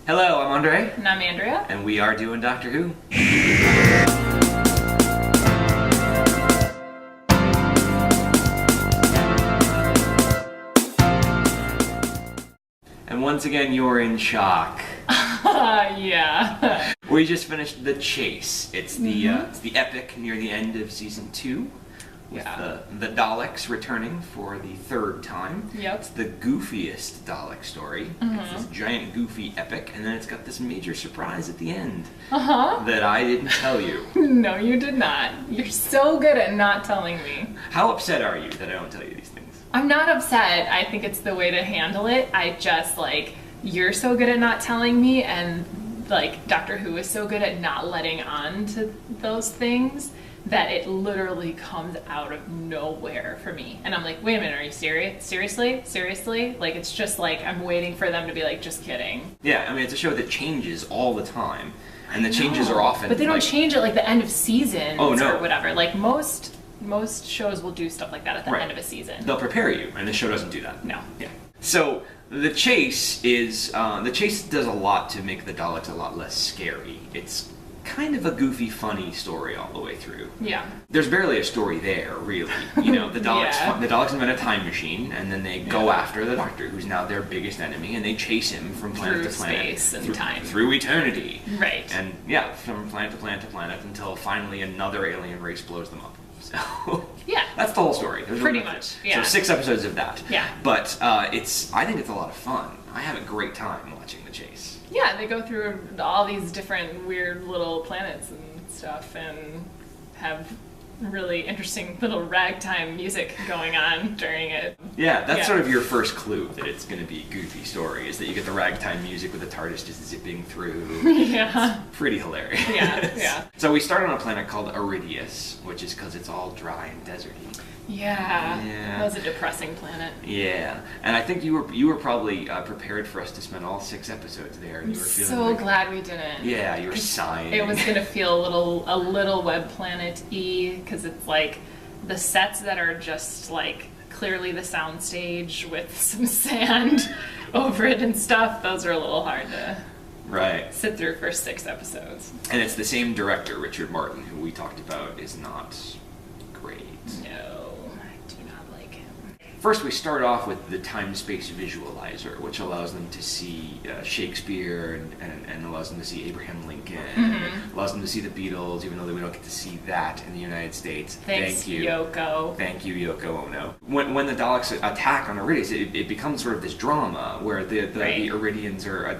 Hello, I'm Andre. And I'm Andrea. And we are doing Doctor Who. And once again, you're in shock. Yeah. We just finished The Chase. It's the epic near the end of season 2. With the Daleks returning for the third time. Yep. It's the goofiest Dalek story. It's this giant goofy epic, and then it's got this major surprise at the end that I didn't tell you. No, you did not. You're so good at not telling me. How upset are you that I don't tell you these things? I'm not upset. I think it's the way to handle it. I just, you're so good at not telling me, and, Doctor Who is so good at not letting on to those things that it literally comes out of nowhere for me. And I'm like, wait a minute, are you serious? Seriously? Seriously? It's just I'm waiting for them to be just kidding. Yeah, I mean, it's a show that changes all the time. And the changes are often... But they don't change at, the end of seasons no. or whatever. Most shows will do stuff like that at the end of a season. They'll prepare you, and the show doesn't do that. No. Yeah. So, The Chase is... The Chase does a lot to make the Daleks a lot less scary. It's kind of a goofy, funny story all the way through. Yeah. There's barely a story there, really. You know, the Daleks invent a time machine, and then they go after the Doctor, who's now their biggest enemy, and they chase him from planet to planet. Through space and time. Through eternity. Right. And, from planet to planet to planet, until finally another alien race blows them up. So... Yeah. That's the whole story. There's pretty much, yeah. So 6 episodes of that. Yeah. But I think it's a lot of fun. I have a great time watching The Chase. Yeah, they go through all these different weird little planets and stuff and have really interesting little ragtime music going on during it. Yeah, that's sort of your first clue that it's going to be a goofy story, is that you get the ragtime music with the TARDIS just zipping through. Yeah. It's pretty hilarious. Yeah. So we start on a planet called Iridius, which is because it's all dry and deserty. Yeah. Yeah. That was a depressing planet. Yeah, and I think you were probably prepared for us to spend all 6 episodes there. And I'm you were feeling so glad we didn't. Yeah, you were sighing. It was going to feel a little Web Planet-y, because it's the sets that are just clearly the soundstage with some sand over it and stuff, those are a little hard to sit through for 6 episodes. And it's the same director, Richard Martin, who we talked about is not great. No, I do not like him. First, we start off with the time-space visualizer, which allows them to see Shakespeare and allows them to see Abraham Lincoln, allows them to see the Beatles, even though we don't get to see that in the United States. Thanks, Thank you. Yoko. Thank you, Yoko Ono. When the Daleks attack on Iridius, it becomes sort of this drama where the Iridians are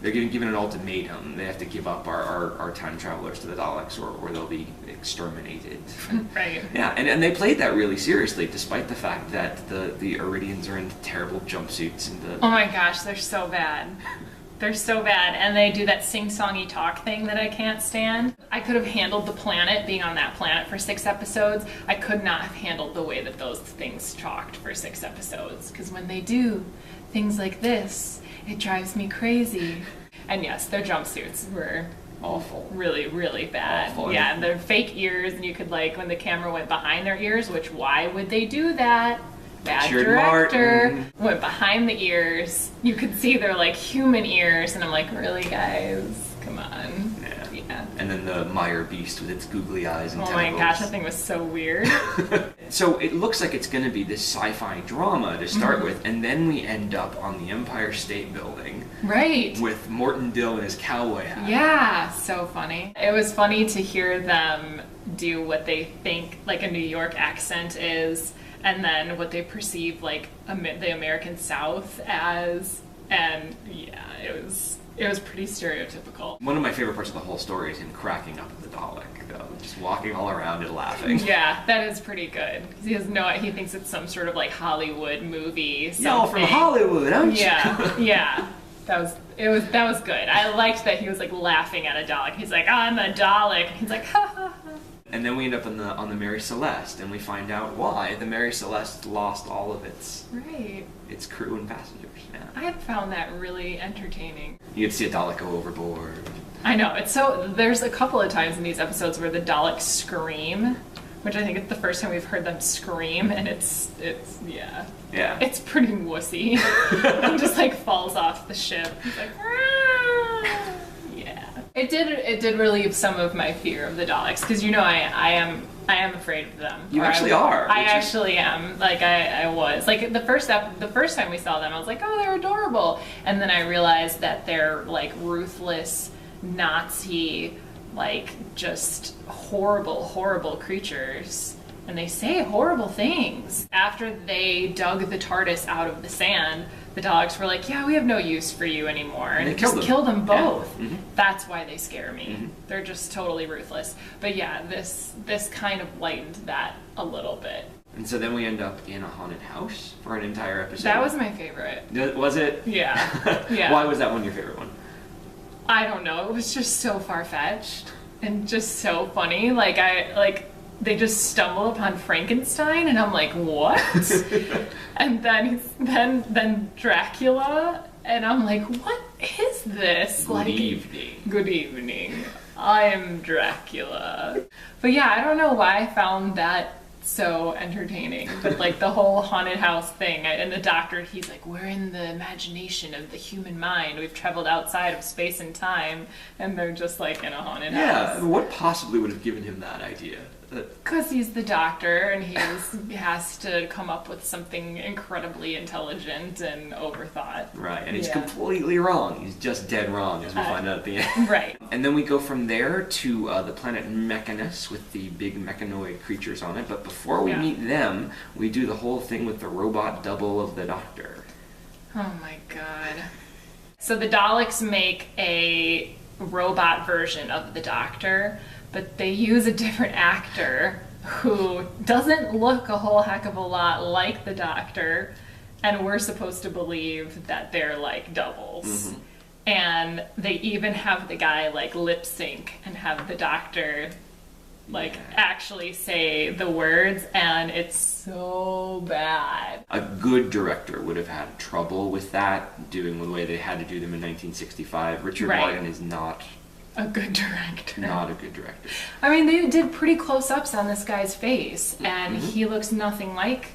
they're given an ultimatum. They have to give up our time travelers to the Daleks, or they'll be exterminated. Right. Yeah, and they played that really seriously, despite the fact that the Iridians are in terrible jumpsuits and Oh my gosh, they're so bad. They're so bad, and they do that sing-songy talk thing that I can't stand. I could have handled the planet, being on that planet for 6 episodes. I could not have handled the way that those things talked for 6 episodes, because when they do things like this, it drives me crazy. And yes, their jumpsuits were awful. Really, really bad. Awful. Yeah, and their fake ears, and you could when the camera went behind their ears, which why would they do that? Bad Richard director. Martin. Went behind the ears. You could see their human ears, and I'm like, really, guys? Come on. Yeah. And then the Meyer Beast with its googly eyes and tentacles. Oh my gosh, that thing was so weird. So it looks like it's going to be this sci-fi drama to start with, and then we end up on the Empire State Building. Right. With Morton Dill in his cowboy hat. Yeah, so funny. It was funny to hear them do what they think a New York accent is, and then what they perceive the American South as, and yeah, it was pretty stereotypical. One of my favorite parts of the whole story is him cracking up at the Dalek, though, just walking all around and laughing. Yeah, that is pretty good. He thinks it's some sort of Hollywood movie. Y'all from Hollywood, aren't you? Yeah. That was good. I liked that he was laughing at a Dalek. He's like, I'm a Dalek. He's like, ha ha ha. And then we end up on the Mary Celeste, and we find out why the Mary Celeste lost all of its crew and passengers. Yeah. I have found that really entertaining. You get to see a Dalek go overboard. I know. There's a couple of times in these episodes where the Daleks scream, which I think it's the first time we've heard them scream, and it's yeah. Yeah. It's pretty wussy. He just like falls off the ship. He's like, "Ah." Yeah. It did relieve some of my fear of the Daleks, because I am afraid of them. You actually are. I actually am. Like I was. Like the first time we saw them, I was like, oh, they're adorable. And then I realized that they're like ruthless Nazi, like just horrible, horrible creatures. And they say horrible things. After they dug the TARDIS out of the sand, the Daleks were like, yeah, we have no use for you anymore. And they just killed them both. Yeah. Mm-hmm. That's why they scare me. Mm-hmm. They're just totally ruthless. But yeah, this kind of lightened that a little bit. And so then we end up in a haunted house for an entire episode. That was my favorite. Was it? Yeah. Yeah. Why was that one your favorite one? I don't know. It was just so far-fetched and just so funny. They just stumble upon Frankenstein, and I'm like, what? And then Dracula, and I'm like, what is this? Good evening. Good evening. I am Dracula. But yeah, I don't know why I found that so entertaining. But like the whole haunted house thing, and the doctor, he's like, we're in the imagination of the human mind. We've traveled outside of space and time, and they're just like in a haunted house. Yeah, what possibly would have given him that idea? Because he's the doctor, and he has to come up with something incredibly intelligent and overthought. Right, and he's completely wrong. He's just dead wrong, as we find out at the end. Right. And then we go from there to the planet Mechanus with the big mechanoid creatures on it. But before we meet them, we do the whole thing with the robot double of the Doctor. Oh my god. So the Daleks make a robot version of the Doctor, but they use a different actor who doesn't look a whole heck of a lot like the Doctor, and we're supposed to believe that they're like doubles. Mm-hmm. And they even have the guy like lip sync and have the Doctor like actually say the words, and it's so bad. A good director would have had trouble with that, doing the way they had to do them in 1965. Richard Martin is not a good director. Not a good director. I mean, they did pretty close-ups on this guy's face, and he looks nothing like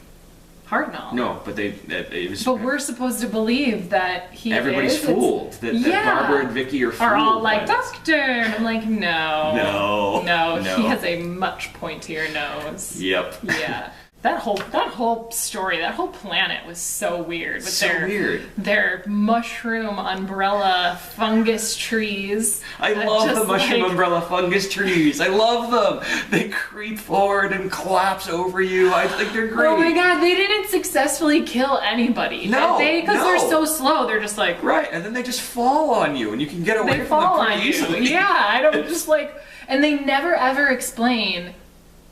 Hartnell. No, but it was. But we're supposed to believe that he everybody's is. fooled. That Barbara and Vicky are fooled. Are all like, Doctor! And I'm like, no. No. He has a much pointier nose. Yep. Yeah. That whole story, that whole planet was so weird. With their mushroom umbrella fungus trees. I love the mushroom umbrella fungus trees. I love them. They creep forward and collapse over you. I think they're great. Oh my god, they didn't successfully kill anybody. No, because they're so slow. They're just like right, and then they just fall on you, and you can get away from them pretty easily. Yeah, I don't just like, and they never ever explain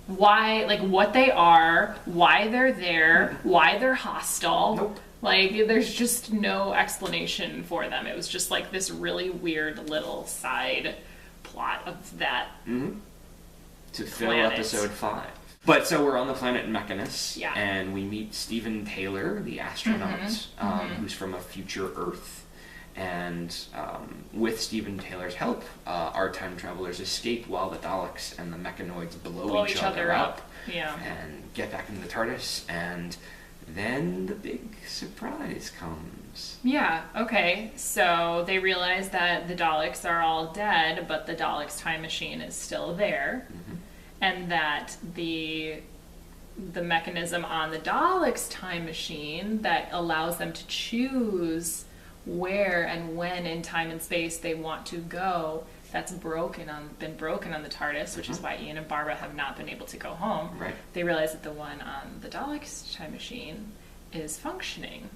why, like, what they are, why they're there, why they're hostile. Nope. Like, there's just no explanation for them. It was just like this really weird little side plot of that to fill episode 5. But so we're on the planet Mechanus, and we meet Stephen Taylor, the astronaut, who's from a future Earth. And with Stephen Taylor's help, our time travelers escape while the Daleks and the mechanoids blow each other up. Yeah. And get back into the TARDIS, and then the big surprise comes. Yeah, okay. So they realize that the Daleks are all dead, but the Daleks' time machine is still there. Mm-hmm. And that the mechanism on the Daleks' time machine that allows them to choose where and when in time and space they want to go, that's been broken on the TARDIS, which is why Ian and Barbara have not been able to go home. Right. They realize that the one on the Daleks' time machine is functioning.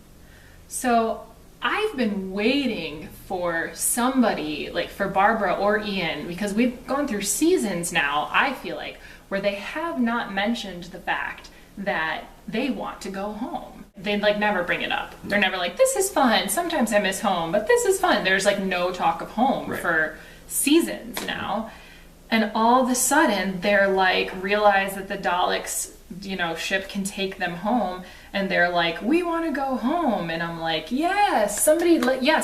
So I've been waiting for somebody, like for Barbara or Ian, because we've gone through seasons now, I feel like, where they have not mentioned the fact that they want to go home. They like never bring it up. They're never like, this is fun. Sometimes I miss home, but this is fun. There's like no talk of home for seasons now. And all of a sudden they're like, realize that the Daleks, ship can take them home, and they're like, we want to go home, and I'm like, yes,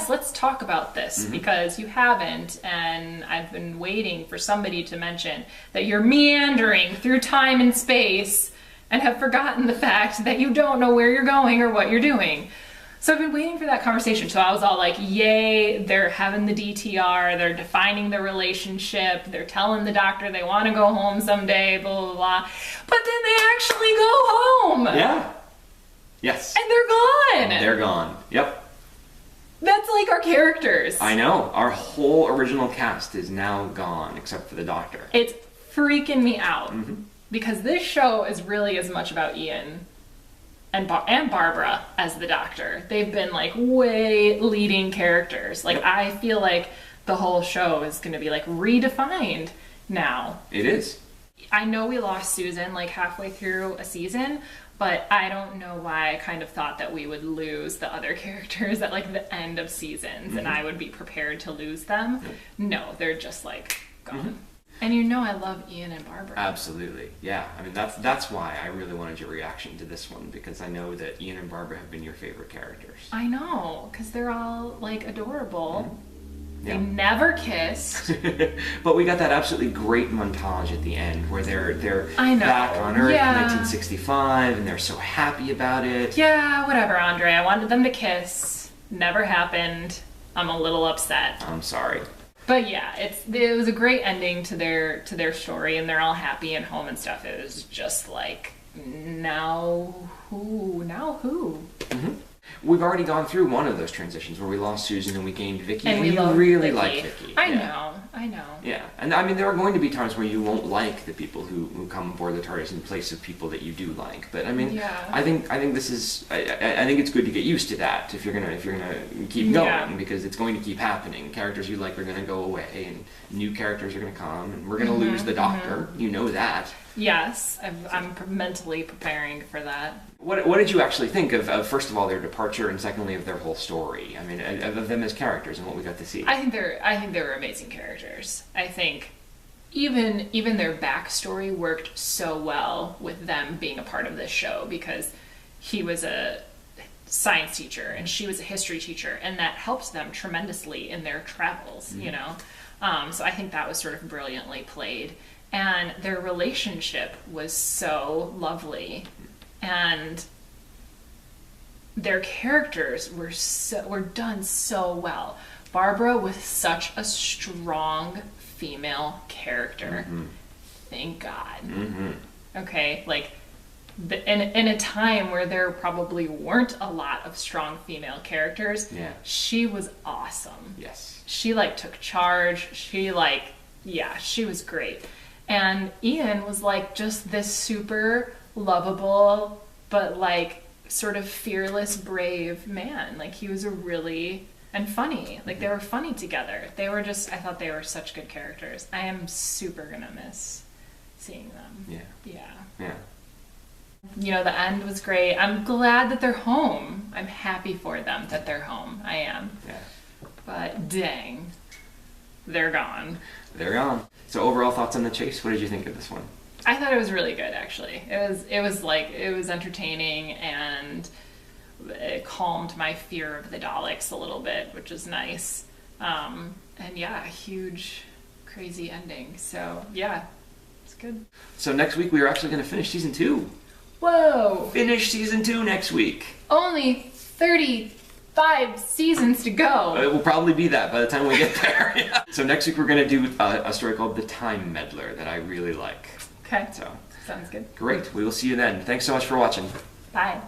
let's talk about this, because you haven't, and I've been waiting for somebody to mention that you're meandering through time and space and have forgotten the fact that you don't know where you're going or what you're doing. So I've been waiting for that conversation. So I was all like, yay, they're having the DTR, they're defining the relationship, they're telling the doctor they want to go home someday, blah, blah, blah. But then they actually go home. Yeah. Yes. And they're gone. They're gone. Yep. That's like our characters. I know. Our whole original cast is now gone, except for the doctor. It's freaking me out. Because this show is really as much about Ian and Barbara as the doctor. They've been like way leading characters. Like, I feel like the whole show is going to be like redefined now. It is. I know we lost Susan like halfway through a season, but I don't know why I kind of thought that we would lose the other characters at like the end of seasons and I would be prepared to lose them. No, they're just like gone. And I love Ian and Barbara. Absolutely, yeah. I mean, that's why I really wanted your reaction to this one, because I know that Ian and Barbara have been your favorite characters. I know, because they're all like adorable. Yeah. They never kissed. But we got that absolutely great montage at the end where they're I know. back on Earth Yeah. in 1965 and they're so happy about it. Yeah, whatever, Andre. I wanted them to kiss. Never happened. I'm a little upset. I'm sorry. But yeah, it was a great ending to their story, and they're all happy and home and stuff. It was just like, now who? We've already gone through one of those transitions where we lost Susan and we gained Vicky, And you love really Vicky. like Vicky. I Yeah. know. Yeah, and I mean, there are going to be times where you won't like the people who come aboard the TARDIS in place of people that you do like. But I mean, Yeah. I think this is. I think it's good to get used to that if you're gonna keep going, Yeah. because it's going to keep happening. Characters you like are gonna go away, and new characters are gonna come, and we're gonna lose the Doctor. You know that. Yes, I'm mentally preparing for that. What did you actually think of first of all their departure, and secondly of their whole story? I mean, of them as characters and what we got to see. I think they were amazing characters. I think even their backstory worked so well with them being a part of this show, because he was a science teacher and she was a history teacher, and that helped them tremendously in their travels. So I think that was sort of brilliantly played, and their relationship was so lovely. And their characters were done so well. Barbara was such a strong female character. Thank God. Okay, like in a time where there probably weren't a lot of strong female characters, she was awesome. Yes. She like took charge. She was great. And Ian was like just this super lovable but like sort of fearless, brave man. Like, he was and funny. Like, they were funny together. I thought they were such good characters. I am super gonna miss seeing them. Yeah. The end was great. I'm glad that they're home. I'm happy for them that they're home. I am. Yeah. But dang, they're gone. They're gone. So overall thoughts on The Chase? What did you think of this one? I thought it was really good, actually. It was entertaining, and it calmed my fear of the Daleks a little bit, which is nice. And yeah, a huge, crazy ending. So yeah, it's good. So next week we are actually going to finish season 2. Whoa! Finish season 2 next week. Only 35 seasons to go. It will probably be that by the time we get there. Yeah. So next week we're going to do a story called The Time Meddler that I really like. Okay. So sounds good. Great. We will see you then. Thanks so much for watching. Bye.